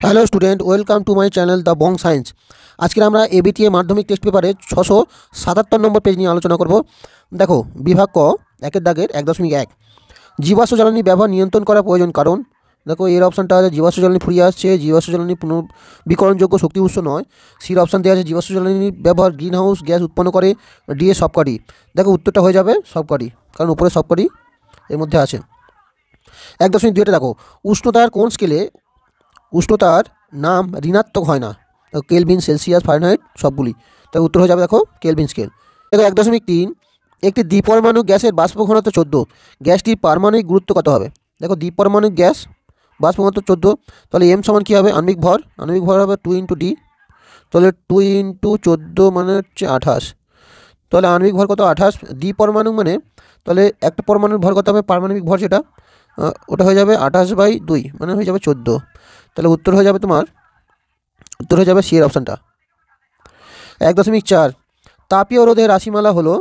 Hello student, welcome to my channel the Bong science. আজকে আমরা ABTA মাধ্যমিক test পেপারে 677 নম্বর পেজ নিয়ে আলোচনা করব। দেখো, বিভাগ ক, একের দাগের 1.1 জীবাশ্ম জ্বালানি ব্যবহার নিয়ন্ত্রণ করা প্রয়োজন। কারণ দেখো, এর অপশানটা আছে জীবাশ্ম জ্বালানি ফুরিয়ে আসছে, জীবাশ্ম জ্বালানি পুনর্বিকরণযোগ্য শক্তি উৎস নয়। সির অপশান দেওয়া আছে জীবাশ্ম জ্বালানি ব্যবহার গ্রিন হাউস গ্যাস উৎপন্ন করে। ডি এ সবকটি। দেখো, উত্তরটা হয়ে যাবে সবকটি, কারণ উপরে সবকটি এর মধ্যে আছে। 1.2টা দেখো, উষ্ণতার কোন স্কেলে উষ্ণতার নাম ঋণাত্মক হয় না? কেলভিন, সেলসিয়াস, ফারেনহাইট সবগুলি। তাই উত্তর হয়ে যাবে দেখো কেলভিন স্কেল। দেখো 1.3 একটি দ্বিপরমাণু গ্যাসের বাষ্প ঘনত্ব 14, গ্যাসটির পারমাণবিক গুরুত্ব কত হবে? দেখো, দ্বিপরমাণবিক গ্যাস বাষ্প ঘনত্ব 14, তাহলে এম সমান কী হবে? আণবিক ভর। আণবিক ভর হবে 2 × ডি, তাহলে 2 × 14 মানে হচ্ছে 28। তাহলে আণবিক ভর কত? 28। দ্বিপরমাণু মানে তাহলে একটা পরমাণুর ভর কত হবে? পারমাণবিক ভর যেটা, ওটা হয়ে যাবে 28/2, মানে হয়ে যাবে 14। তাহলে উত্তর হয়ে যাবে তোমার, উত্তর হয়ে যাবে সি এর অপশানটা। 1.4 তাপীয় রোধের রাশিমালা হলো,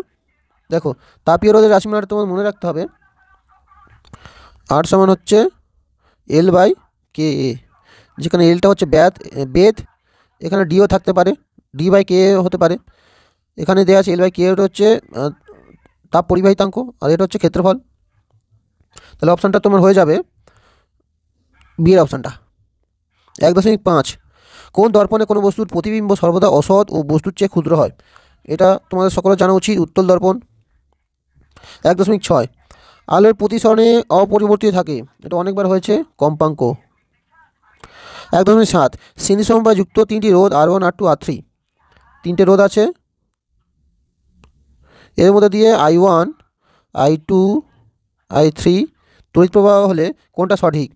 দেখো তাপীয় রোধের রাশিমালাটা তোমার মনে রাখতে হবে। আর সমান হচ্ছে L/Ka, যেখানে এলটা হচ্ছে বেদ, এখানে ডিও থাকতে পারে, D/Ka হতে পারে। এখানে দেওয়া আছে L/Ka, ওটা হচ্ছে তাপ পরিবাহিতাঙ্ক, আর এটা হচ্ছে ক্ষেত্রফল। তাহলে অপশানটা তোমার হয়ে যাবে বি এর অপশানটা। 1.5 কোন দর্পণে কোনো বস্তুর প্রতিবিম্ব সর্বদা অসৎ ও বস্তুর চেয়ে ক্ষুদ্র হয়? এটা তোমাদের সকলের জানা উচিত, উত্তল দর্পণ। 1.6 আলোর প্রতিসরণে অপরিবর্তিত থাকে, এটা অনেকবার হয়েছে, কম্পাঙ্ক। 1.7 শ্রেণী সমবায় যুক্ত 3টি রোধ R1, R2, R3, 3টে রোধ আছে। এর মধ্যে দিয়ে I1, I2, I3 তড়িৎ প্রবাহ হলে কোনটা সঠিক?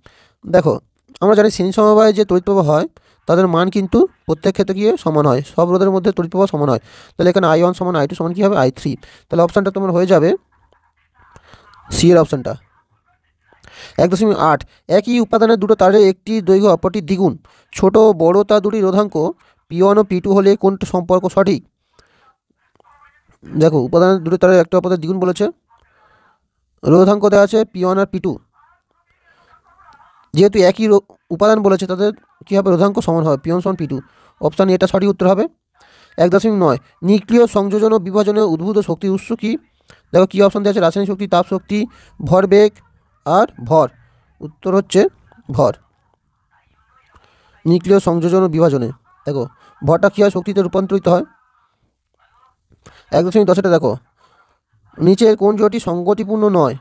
দেখো, আমরা জানি শ্রেণী সমবায়ে যে তড়িৎ প্রবাহ হয় তাদের মান কিন্তু প্রত্যেক ক্ষেত্রে গিয়ে সমান হয়, সব রোধের মধ্যে তড়িৎ প্রবাহ সমান হয়। তাহলে এখানে I1 সমান I2 সমান কী হবে? I3। তাহলে অপশানটা তোমার হয়ে যাবে সি এর অপশানটা। 1.8 একই উপাদানের দুটো তারের একটি দৈর্ঘ্য অপরটি দ্বিগুণ, ছোট বড় তার দুটি রোধাঙ্ক P1 ও P2 হলে কোনটা সম্পর্ক সঠিক? দেখো, উপাদানের দুটো তারের একটা অপরের দ্বিগুণ বলেছে, রোধাঙ্ক দেওয়া আছে P1 আর P2, যেহেতু একই উপাদান বলেছে তাদের কী হবে? রোধাঙ্ক সমান হবে, P1 সমান P2। অপশান এটা সঠিক উত্তর হবে। 1.9 নিউক্লিয় সংযোজন ও বিভাজনে উদ্ভূত শক্তির উৎস কী? দেখো, কী অপশান দেওয়া আছে? রাসায়নিক শক্তি, তাপ শক্তি, ভরবেগ আর ভর। উত্তর হচ্ছে ভর। নিউক্লিয় সংযোজন ও বিভাজনে দেখো ভরটা কী হয়? শক্তিতে রূপান্তরিত হয়। 1.10 দেখো, নিচের কোন জোড়টি সঙ্গতিপূর্ণ নয়?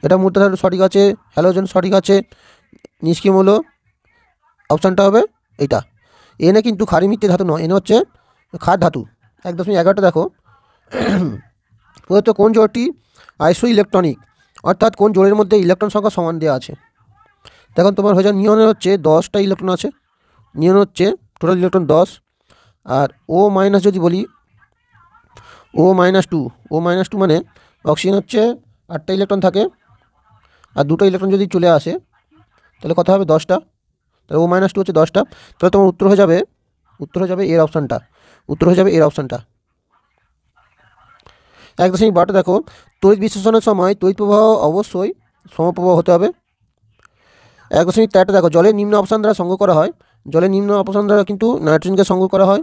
এটা মূর্ধন্য সঠিক আছে, হ্যালোজেন সঠিক আছে, নিষ্ক্রিয় মৌল অপশানটা হবে এইটা। এনে কিন্তু ক্ষারীয় ধাতু নয়, এনে হচ্ছে ক্ষার ধাতু। 1.11 দেখো, প্রদত্ত কোন জোড়টি আইসো ইলেকট্রনিক, অর্থাৎ কোন জোড়ের মধ্যে ইলেকট্রন সংখ্যা সমান দেওয়া আছে? দেখুন, তোমার হয়ে যায় নিয়নের হচ্ছে 10টা ইলেকট্রন আছে, নিয়ন হচ্ছে টোটাল ইলেকট্রন 10। আর ও মাইনাস যদি বলি, O-2 মানে অক্সিজেন হচ্ছে 8টা ইলেকট্রন থাকে, আর 2টো ইলেকট্রন যদি চলে আসে তাহলে কত হবে? 10টা। তাহলে O-2 হচ্ছে 10টা। তাহলে তোমার উত্তর হয়ে যাবে, উত্তর হয়ে যাবে এর অপশানটা, উত্তর হয়ে যাবে এর অপশানটা। 1.12 দেখো, তড়িৎ বিশ্লেষণের সময় তড়িৎ প্রবাহ অবশ্যই সমপ্রবাহ হতে হবে। 1.13 দেখো, জলের নিম্ন অপশান দ্বারা সংগ্রহ করা হয়, জলের নিম্ন অপশান দ্বারা কিন্তু নাইট্রোজেনকে সংগ্রহ করা হয়।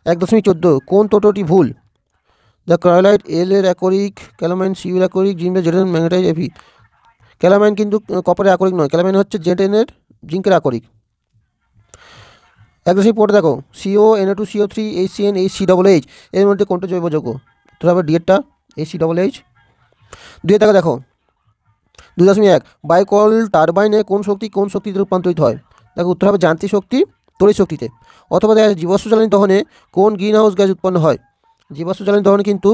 1.14 কোন তত্ত্বটি ভুল? দ্য ক্রায়োলাইট এল এর একরিক, ক্যালামাইন সি এর একরিক, জিঙ্কের জেটেন, ম্যাগনেটাইজ এফি। ক্যালামাইন কিন্তু কপারের একরিক নয়, ক্যালামাইন হচ্ছে জেটেনের জিঙ্কের একরিক। 1.14 দেখো, CO Na2CO3 HCN HCHH এর মধ্যে কোনটা জৈব যৌগ? তো হবে ডিএরটা, HCHH। 2 টাকা দেখো, 2.1 বাইকল টারবাইনে কোন শক্তিতে রূপান্তরিত হয়? দেখো, উত্তর হবে যান্ত্রিক শক্তি তড়িৎ শক্তিতে। অথবা দেখা যায় জীবাশ্ম জ্বালানি দহনে কোন গ্রিন হাউস গ্যাস উৎপন্ন হয়? জীবাশ্ম জ্বালানি দহনে কিন্তু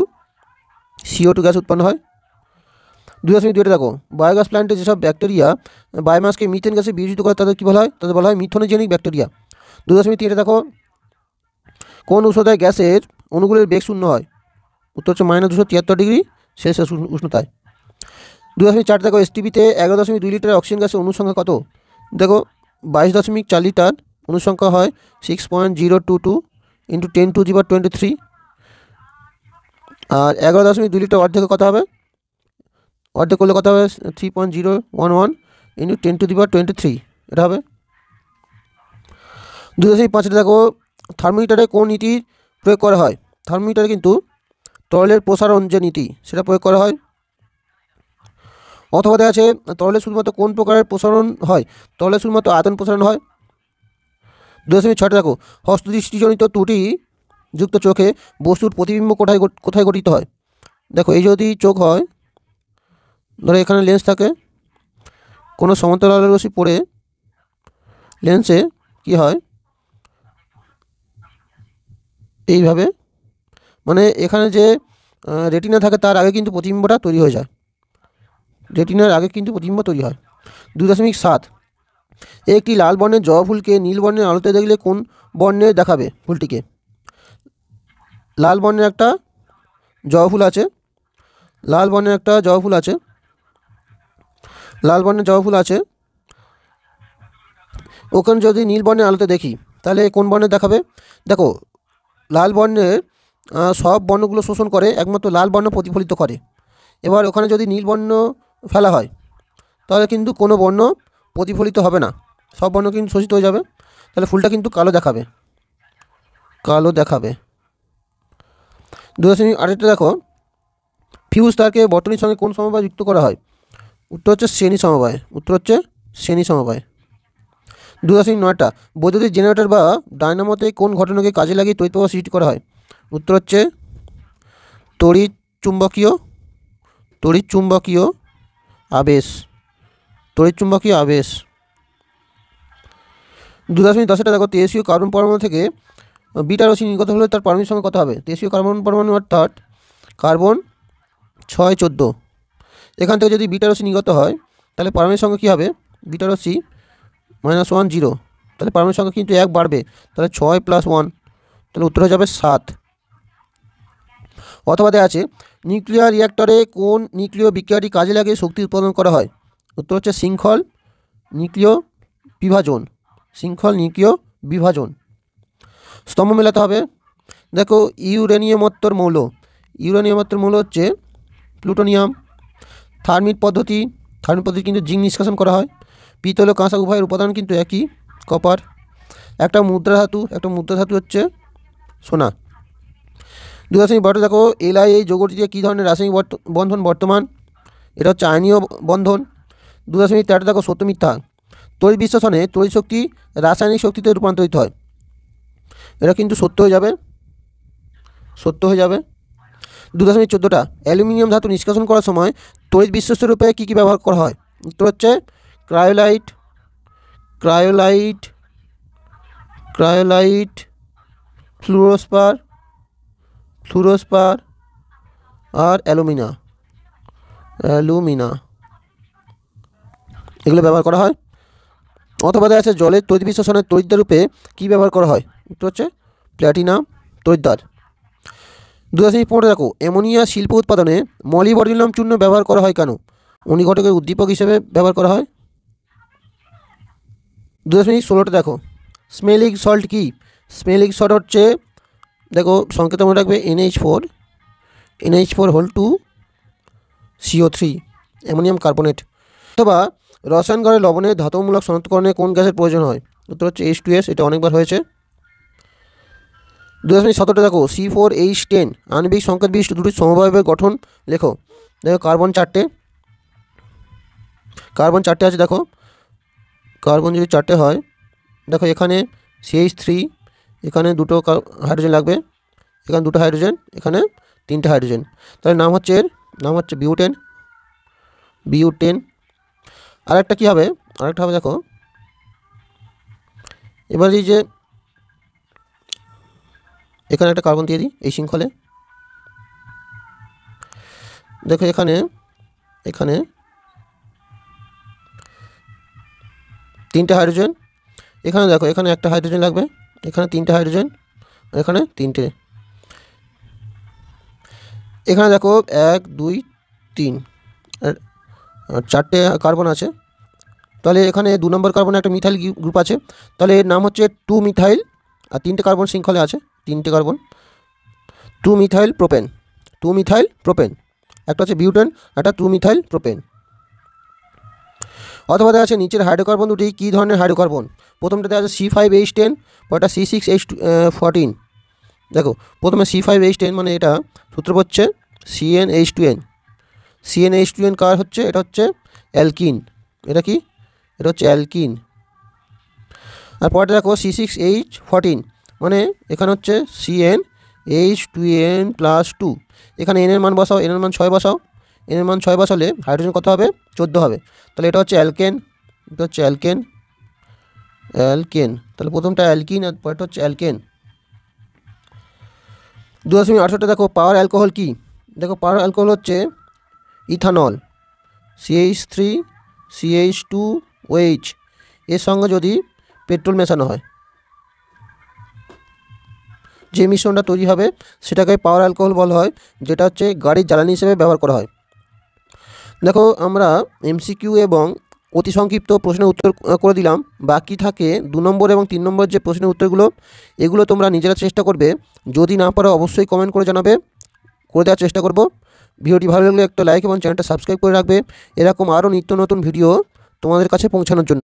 CO2 গ্যাস উৎপন্ন হয়। 2.2 দেখো, বায়োগ্যাস প্ল্যান্টে যেসব ব্যাকটেরিয়া বায়োমাসকে মিথেন গ্যাসে বিয়োজিত করে তাদের কী বলা হয়? তাদের বলা হয় মিথোনোজেনিক ব্যাকটেরিয়া। 2.3 দেখো, কোন উষ্ণতায় গ্যাসের অণুগুলির বেগ শূন্য হয়? উত্তর হচ্ছে -273 ডিগ্রি সেলসিয়াস উষ্ণতায়। 2.4 দেখো, এসটিপিতে 11.2 লিটার অক্সিজেন গ্যাসের অনুসংখ্যা কত? দেখো, 22.4 লিটার, অনুসংখ্যা হয় 6.022 × 10⁻23। আর 11.2 লিটার অর্ধেকে কত হবে? অর্ধেক করলে কত হবে? 3.011 × 10⁻23, এটা হবে 2.5 দেখো থার্মোমিটারে কোন নীতি প্রয়োগ করা হয়। থার্মোমিটারে কিন্তু তরলের প্রসারণ যে নীতি সেটা প্রয়োগ করা হয়। অথবা দেখা আছে তরলে শুধুমাত্র কোন প্রকারের প্রসারণ হয়, তরলে শুধুমাত্র আয়তন প্রসারণ হয়। 2.6 দেখো হস্তদৃষ্টিজনিত ত্রুটি যুক্ত চোখে বস্তুর প্রতিবিম্ব কোথায় গঠিত হয়। দেখো এই যদি চোখ হয়, ধরো এখানে লেন্স থাকে, কোনো সমান্তরাল আলোর রশ্মি পড়ে লেন্সে কি হয় এইভাবে, মানে এখানে যে রেটিনা থাকে তার আগে কিন্তু প্রতিবিম্বটা তৈরি হয়ে যায়, রেটিনার আগে কিন্তু প্রতিবিম্ব তৈরি হয়। 2.7 একটি লাল বর্ণের জবা ফুলকে নীল বর্ণের আলোতে দেখলে কোন বর্ণে দেখাবে ফুলটিকে। লাল বর্ণের একটা জবা ফুল আছে, লাল বর্ণের একটা জবা ফুল আছে, লাল বর্ণের জবা ফুল আছে, ওখানে যদি নীল বর্ণের আলোতে দেখি তাহলে কোন বর্ণে দেখাবে। দেখো লাল বর্ণের সব বর্ণগুলো শোষণ করে, একমাত্র লাল বর্ণ প্রতিফলিত করে। এবার ওখানে যদি নীল বর্ণ ফেলা হয় তাহলে কিন্তু কোনো বর্ণ প্রতিফলিত হবে না, সব বর্ণ কিন্তু শোষিত হয়ে যাবে, তাহলে ফুলটা কিন্তু কালো দেখাবে, কালো দেখাবে। 2.8 দেখো ফিউজ তারকে বর্তনীর সঙ্গে কোন সমবায় যুক্ত করা হয়। উত্তর হচ্ছে শ্রেণী সমবায়, উত্তর হচ্ছে শ্রেণী সমবায়। 2.9 বৈদ্যুতিক জেনারেটর বা ডায়নামোতে কোন ঘটনাকে কাজে লাগিয়ে তড়িৎ প্রবাহ সৃষ্টি করা হয়। উত্তর হচ্ছে তড়িৎ চুম্বকীয় আবেশ, তড়িৎ চুম্বকীয় আবেশ। 2.10 দেখো তেজস্ক্রিয় কার্বন পরমাণু থেকে বিটা রশ্মি নির্গত হলে তার পারমাণবিক সংখ্যা কত হবে। তেজস্ক্রিয় কার্বন পরমাণু অর্থাৎ কার্বন 614, এখান থেকে যদি বিটা রশ্মি নির্গত হয় তাহলে পারমাণবিক সংখ্যা কী হবে, বিটা রশ্মি -1 0, তাহলে পারমাণবিক সংখ্যা কিন্তু 1 বাড়বে, তাহলে 6 + 1, তাহলে উত্তর হয়ে যাবে 7। অথবা দেওয়া আছে নিউক্লিয়ার রিঅ্যাক্টরে কোন নিউক্লিয় বিক্রিয়াটি কাজে লাগিয়ে শক্তি উৎপাদন করা হয়। উত্তর হচ্ছে শৃঙ্খল নিউক্লিয় বিভাজন, শৃঙ্খল নিউক্লিয় বিভাজন। স্তম্ভ মেলাতে হবে। দেখো ইউরেনিয়ামোত্তর মৌল, ইউরেনিয়ামোত্তর মৌল হচ্ছে প্লুটোনিয়াম। থার্মিট পদ্ধতি কিন্তু জিঙ্ক নিষ্কাশন করা হয়। পিতল ও কাঁসা উভয়ের উপাদান কিন্তু একই, কপার। একটা মুদ্রা ধাতু হচ্ছে সোনা। 2.12 দেখো এলআই এই যৌগটি দিয়ে কী ধরনের রাসায়নিক বন্ধন বর্তমান, এটা হচ্ছে আয়নীয় বন্ধন। 2.13 দেখো সত্য মিথ্যা তড়িৎ বিশ্লেষণে তড়িৎ শক্তি রাসায়নিক শক্তিতে রূপান্তরিত হয়, এটা কিন্তু সত্য হয়ে যাবে, সত্য হয়ে যাবে। 2.14 অ্যালুমিনিয়াম ধাতু নিষ্কাশন করার সময় তড়িৎ বিশ্লেষ্য রূপে কী কী ব্যবহার করা হয়। উত্তর হচ্ছে ক্রায়োলাইট, ফ্লুরোস্পার আর অ্যালুমিনা, এগুলো ব্যবহার করা হয়। অথবা দেখা যাচ্ছে জলের তড়িৎ বিশ্লেষণের তড়িৎদ্বার রূপে কী ব্যবহার করা হয়। উত্তর হচ্ছে প্ল্যাটিনাম তড়িৎদ্বার। 2.15 দেখো অ্যামোনিয়া শিল্প উৎপাদনে মলিবডেনাম চূর্ণ ব্যবহার করা হয় কেন। অনুঘটকের উদ্দীপক হিসেবে ব্যবহার করা হয়। 2.16 দেখো স্মেলিং সল্ট কি। স্মেলিং সল্ট হচ্ছে দেখো সংকেত মনে রাখবে NH4 whole 2 CO3 ammonium carbonate. অথবা রসায়ন ঘরে লবণের ধাতুমূলক শনাক্তকরণে কোন গ্যাসের প্রয়োজন হয়। উত্তর হচ্ছে H2S, এটা অনেকবার হয়েছে। 2.17 দেখো C4H10 আণবিক সংকেত বিশিষ্ট দুটি সমবায়ের গঠন লেখো। দেখো কার্বন 4টে আছে, দেখো কার্বন যদি 4টে হয়, দেখো এখানে CH3, এখানে দুটো হাইড্রোজেন লাগবে, এখানে দুটো হাইড্রোজেন, এখানে 3টে হাইড্রোজেন, তাহলে নাম হচ্ছে বিউটেন। আরেকটা কী হবে, দেখো এবার এই যে এখানে একটা কার্বন দিয়ে দিই এই শৃঙ্খলে, দেখো এখানে 3টে হাইড্রোজেন, এখানে দেখো এখানে একটা হাইড্রোজেন লাগবে, এখানে 3টে হাইড্রোজেন, এখানে 3টে, এখানে দেখো 1 2 3 4টে কার্বন আছে, তাহলে এখানে 2 নম্বর কার্বনে একটা মিথাইল গ্রুপ আছে, তাহলে এর নাম হচ্ছে 2 মিথাইল, আর 3টে কার্বন শৃঙ্খলে আছে, 3টে কার্বন 2 মিথাইল প্রোপেন, একটা হচ্ছে বিউটেন, একটা 2 মিথাইল প্রোপেন। অথবা দেখা আছে নিচের হাইড্রোকার্বন দুটি কী ধরনের হাইড্রোকার্বন। প্রথমটাতে আছে C5H10, পরটা C6H14। দেখো প্রথমে C5H10 মানে এটা সূত্র হচ্ছে CnH2n। CnH2n কার হচ্ছে, এটা হচ্ছে অ্যালকিন। এটা কি, এটা হচ্ছে অ্যালকিন। আর পরটা দেখো C6H14 মানে এখানে হচ্ছে CnH2n+2। এখানে n এর মান বসাও, n এর মান 6 বসাও, n এর মান 6 বসালে হাইড্রোজেন কত হবে, 14 হবে। তাহলে এটা হচ্ছে অ্যালকেন, এটা হচ্ছে অ্যালকেন, অ্যালকেন। তাহলে প্রথমটা অ্যালকিন আর পরেরটা হচ্ছে অ্যালকেন। 2.18 দেখো পাওয়ার অ্যালকোহল কি। দেখো পাওয়ার অ্যালকোহল হচ্ছে ইথানল, CH3CH2OH, এর সঙ্গে যদি পেট্রোল মেশানো হয় যে মিশ্রণটা তৈরি হবে সেটাকে পাওয়ার অ্যালকোহল বলা হয়, যেটা হচ্ছে গাড়ির জ্বালানি হিসেবে ব্যবহার করা হয়। দেখো আমরা MCQ এবং অতি সংক্ষিপ্ত প্রশ্নের উত্তর করে দিলাম। বাকি থাকে 2 নম্বর এবং 3 নম্বর যে প্রশ্নের উত্তরগুলো, এগুলো তোমরা নিজেরা চেষ্টা করবে। যদি না পারো অবশ্যই কমেন্ট করে জানাবে, করে দেওয়ার চেষ্টা করব। ভিডিওটি ভালো লাগলে একটা লাইক এবং চ্যানেলটা সাবস্ক্রাইব করে রাখবে এরকম আরও নিত্য নতুন ভিডিও তোমাদের কাছে পৌঁছানোর জন্য।